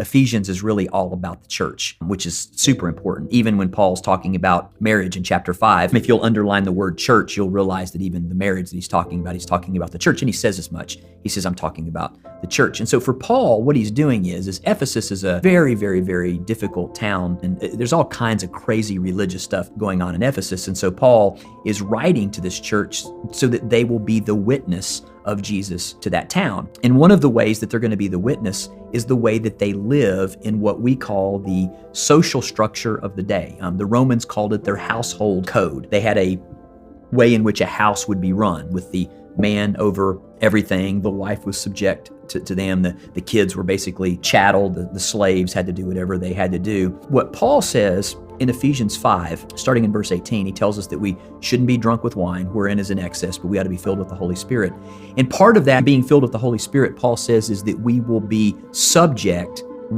Ephesians is really all about the church, which is super important. Even when Paul's talking about marriage in chapter 5, if you'll underline the word church, you'll realize that even the marriage that he's talking about the church. And he says as much. He says, I'm talking about the church. And so for Paul, what he's doing is Ephesus is a very, very, very difficult town. And there's all kinds of crazy religious stuff going on in Ephesus. And so Paul is writing to this church so that they will be the witness of Jesus to that town. And one of the ways that they're going to be the witness is the way that they live in what we call the social structure of the day. The Romans called it their household code. They had a way in which a house would be run, with the man over everything. The wife was subject to them. The kids were basically chattel. The slaves had to do whatever they had to do. What Paul says in Ephesians 5, starting in verse 18, he tells us that we shouldn't be drunk with wine, wherein is an excess, but we ought to be filled with the Holy Spirit. And part of that being filled with the Holy Spirit, Paul says, is that we will be subject